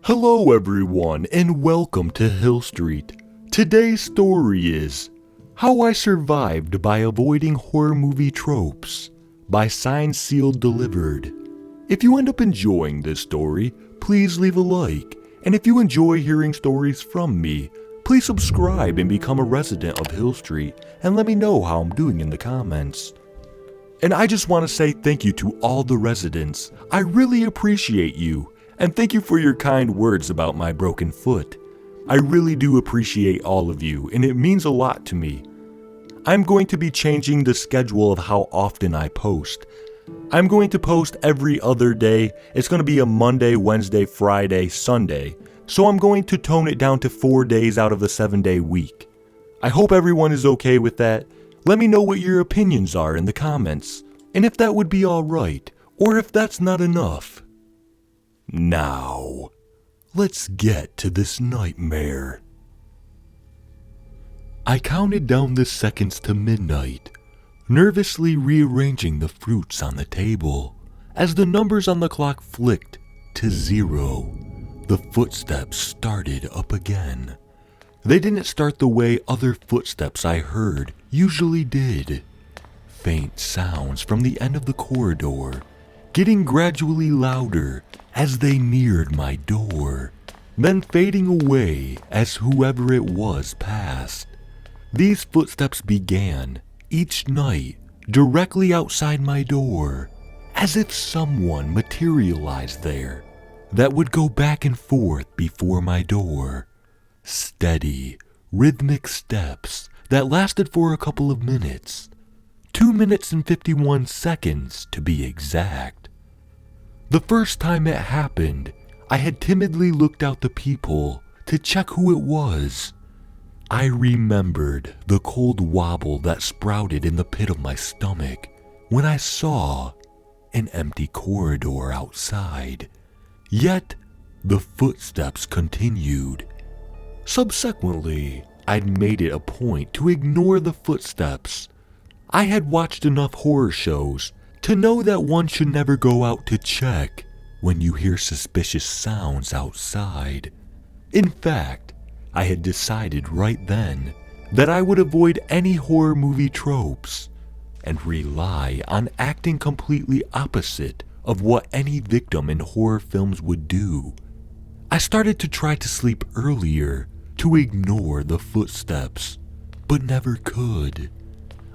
Hello everyone and welcome to Hill Street. Today's story is How I Survived by Avoiding Horror Movie Tropes by Signed Sealed Delivered. If you end up enjoying this story, please leave a like. And if you enjoy hearing stories from me, please subscribe and become a resident of Hill Street and let me know how I'm doing in the comments. And I just want to say thank you to all the residents. I really appreciate you. And thank you for your kind words about my broken foot. I really do appreciate all of you, and it means a lot to me. I'm going to be changing the schedule of how often I post. I'm going to post every other day. It's going to be a Monday, Wednesday, Friday, Sunday. So I'm going to tone it down to 4 days out of a 7-day week. I hope everyone is okay with that. Let me know what your opinions are in the comments, and if that would be alright, or if that's not enough. Now, let's get to this nightmare. I counted down the seconds to midnight, nervously rearranging the fruits on the table. As the numbers on the clock flicked to 0, the footsteps started up again. They didn't start the way other footsteps I heard usually did. Faint sounds from the end of the corridor, getting gradually louder as they neared my door, then fading away as whoever it was passed. These footsteps began each night directly outside my door, as if someone materialized there that would go back and forth before my door. Steady, rhythmic steps that lasted for a couple of minutes, 2 minutes and 51 seconds to be exact. The first time it happened, I had timidly looked out the peephole to check who it was. I remembered the cold wobble that sprouted in the pit of my stomach when I saw an empty corridor outside. Yet, the footsteps continued. Subsequently, I'd made it a point to ignore the footsteps. I had watched enough horror shows to know that one should never go out to check when you hear suspicious sounds outside. In fact, I had decided right then that I would avoid any horror movie tropes and rely on acting completely opposite of what any victim in horror films would do. I started to try to sleep earlier to ignore the footsteps, but never could.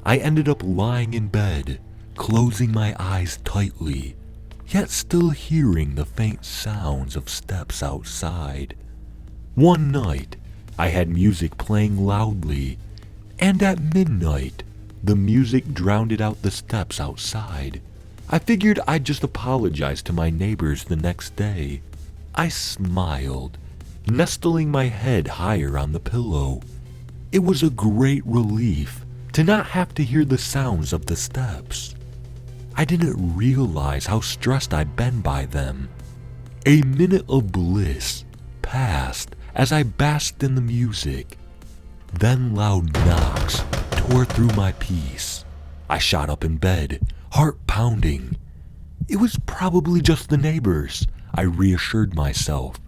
I ended up lying in bed, closing my eyes tightly, yet still hearing the faint sounds of steps outside. One night, I had music playing loudly, and at midnight, the music drowned out the steps outside. I figured I'd just apologize to my neighbors the next day. I smiled, nestling my head higher on the pillow. It was a great relief to not have to hear the sounds of the steps. I didn't realize how stressed I'd been by them. A minute of bliss passed as I basked in the music. Then loud knocks tore through my peace. I shot up in bed, heart pounding. It was probably just the neighbors, I reassured myself.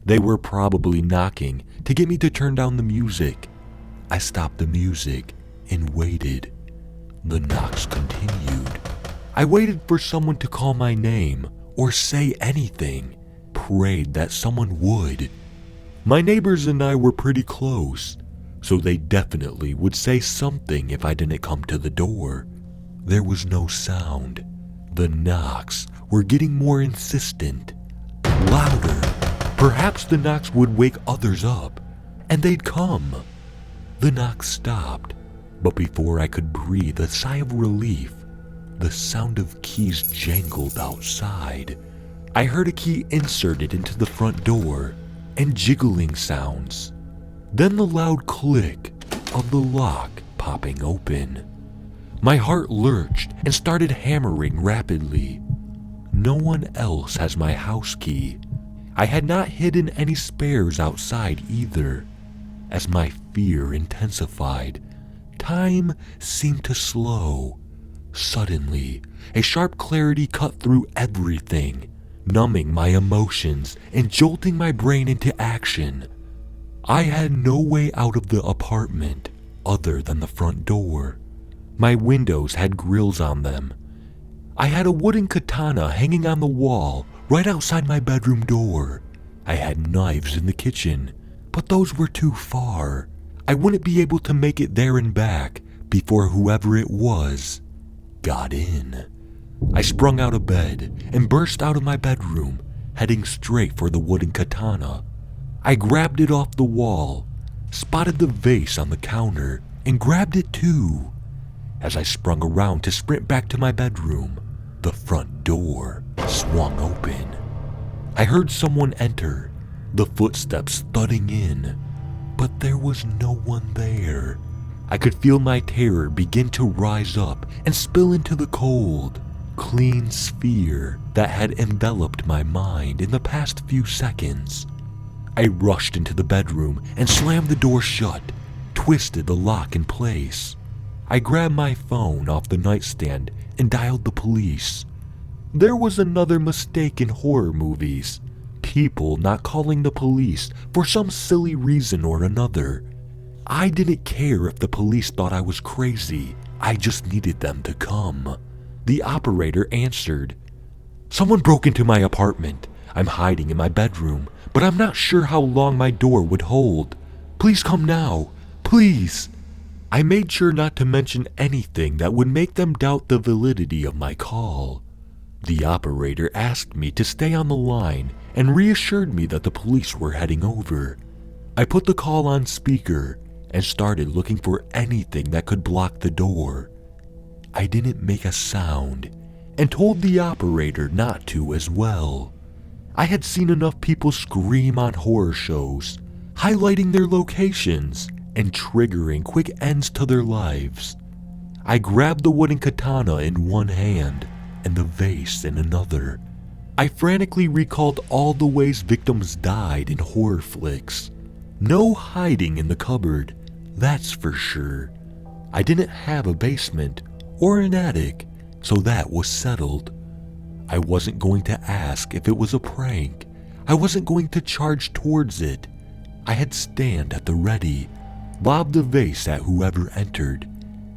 They were probably knocking to get me to turn down the music. I stopped the music and waited. The knocks continued. I waited for someone to call my name or say anything, prayed that someone would. My neighbors and I were pretty close, so they definitely would say something if I didn't come to the door. There was no sound. The knocks were getting more insistent, louder. Perhaps the knocks would wake others up, and they'd come. The knocks stopped, but before I could breathe a sigh of relief, the sound of keys jangled outside. I heard a key inserted into the front door, and jiggling sounds. Then the loud click of the lock popping open. My heart lurched and started hammering rapidly. No one else has my house key. I had not hidden any spares outside either. As my fear intensified, time seemed to slow. Suddenly, a sharp clarity cut through everything. numbing my emotions and jolting my brain into action. I had no way out of the apartment other than the front door. My windows had grills on them. I had a wooden katana hanging on the wall right outside my bedroom door. I had knives in the kitchen, but those were too far. I wouldn't be able to make it there and back before whoever it was got in. I sprung out of bed and burst out of my bedroom, heading straight for the wooden katana. I grabbed it off the wall, spotted the vase on the counter, and grabbed it too. As I sprung around to sprint back to my bedroom, the front door swung open. I heard someone enter, the footsteps thudding in, but there was no one there. I could feel my terror begin to rise up and spill into the cold, clean sphere that had enveloped my mind in the past few seconds. I rushed into the bedroom and slammed the door shut, twisted the lock in place. I grabbed my phone off the nightstand and dialed the police. There was another mistake in horror movies. People not calling the police for some silly reason or another. I didn't care if the police thought I was crazy. I just needed them to come. The operator answered. "Someone broke into my apartment. I'm hiding in my bedroom, but I'm not sure how long my door would hold. Please come now. Please." I made sure not to mention anything that would make them doubt the validity of my call. The operator asked me to stay on the line and reassured me that the police were heading over. I put the call on speaker and started looking for anything that could block the door. I didn't make a sound and told the operator not to as well. I had seen enough people scream on horror shows, highlighting their locations and triggering quick ends to their lives. I grabbed the wooden katana in one hand and the vase in another. I frantically recalled all the ways victims died in horror flicks. No hiding in the cupboard, that's for sure. I didn't have a basement or an attic, so that was settled. I wasn't going to ask if it was a prank. I wasn't going to charge towards it. I had stand at the ready, lob the vase at whoever entered,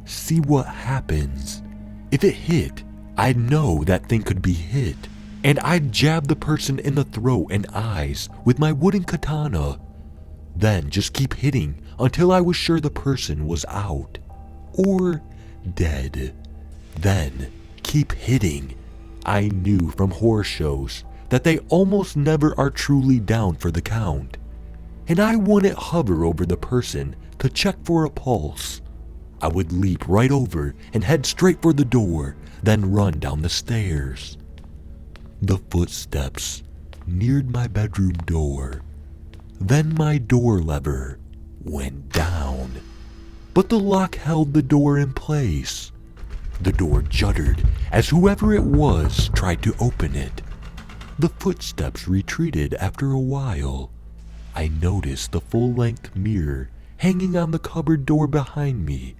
see what happens. If it hit, I'd know that thing could be hit, and I'd jab the person in the throat and eyes with my wooden katana. Then just keep hitting until I was sure the person was out or dead. Then keep hitting. I knew from horror shows that they almost never are truly down for the count, and I wouldn't hover over the person to check for a pulse. I would leap right over and head straight for the door, then run down the stairs. The footsteps neared my bedroom door. Then my door lever went down, but the lock held the door in place. The door juddered as whoever it was tried to open it. The footsteps retreated after a while. I noticed the full-length mirror hanging on the cupboard door behind me.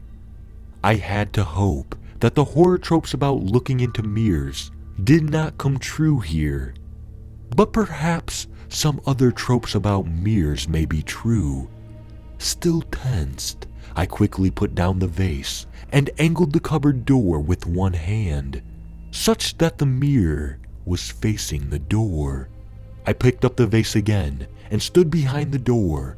I had to hope that the horror tropes about looking into mirrors did not come true here. But perhaps some other tropes about mirrors may be true. Still tensed, I quickly put down the vase and angled the cupboard door with one hand, such that the mirror was facing the door. I picked up the vase again and stood behind the door,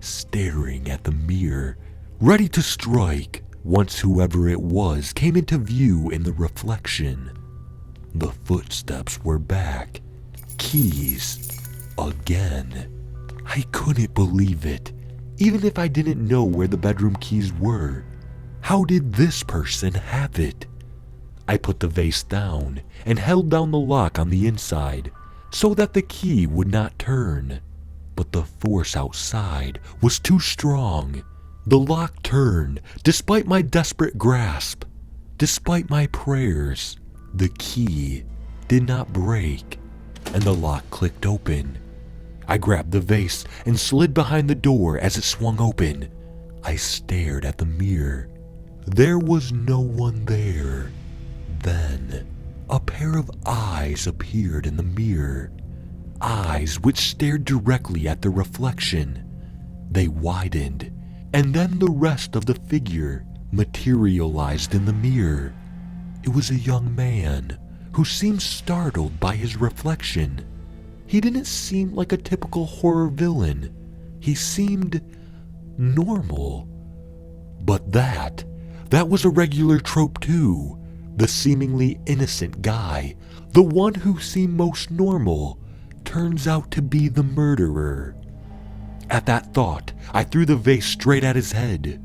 staring at the mirror, ready to strike once whoever it was came into view in the reflection. The footsteps were back. Keys. Again. I couldn't believe it, even if I didn't know where the bedroom keys were. How did this person have it? I put the vase down and held down the lock on the inside so that the key would not turn. But the force outside was too strong. The lock turned despite my desperate grasp. Despite my prayers, the key did not break, and the lock clicked open. I grabbed the vase and slid behind the door as it swung open. I stared at the mirror. There was no one there. Then, a pair pair of eyes appeared in the mirror. Eyes which stared directly at the reflection. They widened, and then the rest of the figure materialized in the mirror. It was a young man who seemed startled by his reflection. He didn't seem like a typical horror villain. He seemed normal. But that was a regular trope too. The seemingly innocent guy, the one who seemed most normal, turns out to be the murderer. At that thought, I threw the vase straight at his head.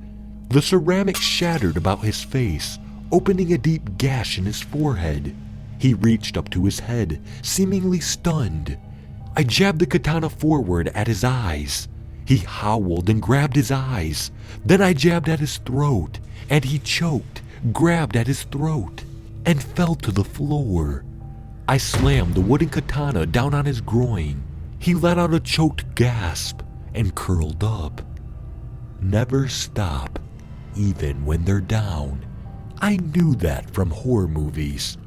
The ceramic shattered about his face, opening a deep gash in his forehead. He reached up to his head, seemingly stunned. I jabbed the katana forward at his eyes. He howled and grabbed his eyes. Then I jabbed at his throat, and he choked, grabbed at his throat, and fell to the floor. I slammed the wooden katana down on his groin. He let out a choked gasp and curled up. Never stop, even when they're down. I knew that from horror movies.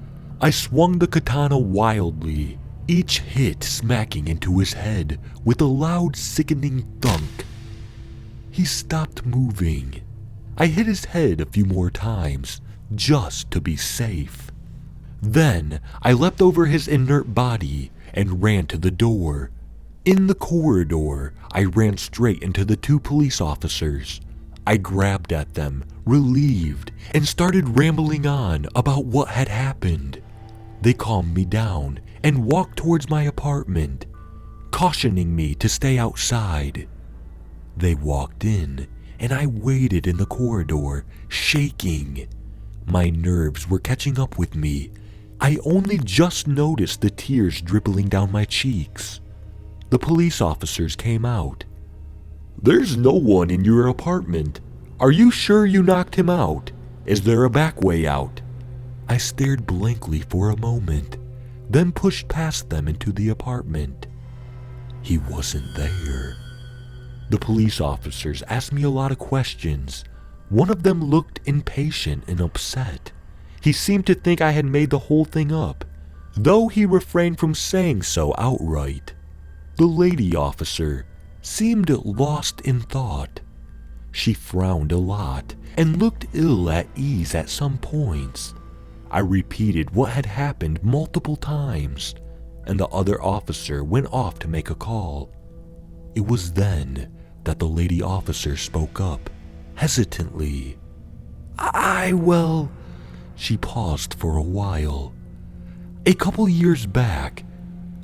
I swung the katana wildly, each hit smacking into his head with a loud, sickening thunk. He stopped moving. I hit his head a few more times, just to be safe. Then I leapt over his inert body and ran to the door. In the corridor, I ran straight into the two police officers. I grabbed at them, relieved, and started rambling on about what had happened. They calmed me down and walked towards my apartment, cautioning me to stay outside. They walked in, and I waited in the corridor, shaking. My nerves were catching up with me. I only just noticed the tears dribbling down my cheeks. The police officers came out. "There's no one in your apartment. Are you sure you knocked him out? Is there a back way out?" I stared blankly for a moment, then pushed past them into the apartment. He wasn't there. The police officers asked me a lot of questions. One of them looked impatient and upset. He seemed to think I had made the whole thing up, though he refrained from saying so outright. The lady officer seemed lost in thought. She frowned a lot and looked ill at ease at some points. I repeated what had happened multiple times, and the other officer went off to make a call. It was then that the lady officer spoke up, hesitantly. Well, she paused for a while. "A couple years back,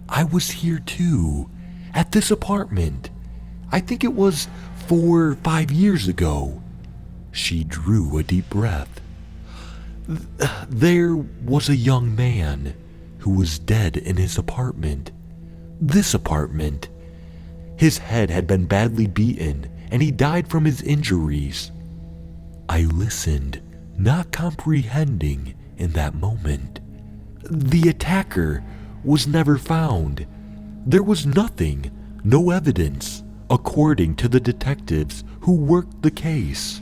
I was here too, at this apartment. I think it was 4 or 5 years ago." She drew a deep breath. "There was a young man who was dead in his apartment. This apartment. His head had been badly beaten, and he died from his injuries." I listened, not comprehending in that moment. "The attacker was never found. There was nothing, no evidence, according to the detectives who worked the case.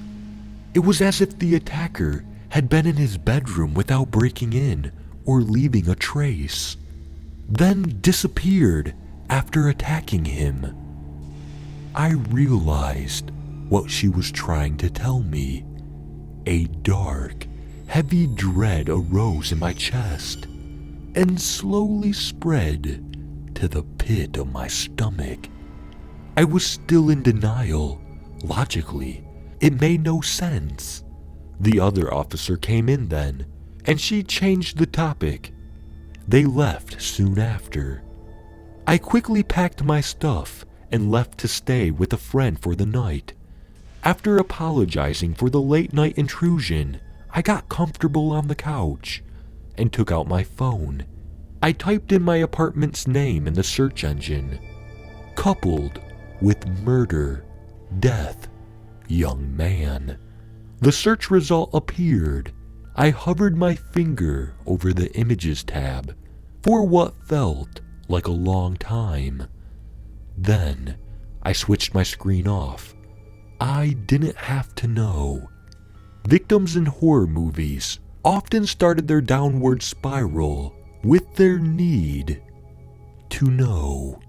It was as if the attacker had been in his bedroom without breaking in or leaving a trace, then disappeared after attacking him." I realized what she was trying to tell me. A dark, heavy dread arose in my chest and slowly spread to the pit of my stomach. I was still in denial. Logically, it made no sense. The other officer came in then, and she changed the topic. They left soon after. I quickly packed my stuff and left to stay with a friend for the night. After apologizing for the late-night intrusion, I got comfortable on the couch and took out my phone. I typed in my apartment's name in the search engine, coupled with murder, death, young man. The search result appeared. I hovered my finger over the images tab for what felt like a long time. Then I switched my screen off. I didn't have to know. Victims in horror movies often started their downward spiral with their need to know.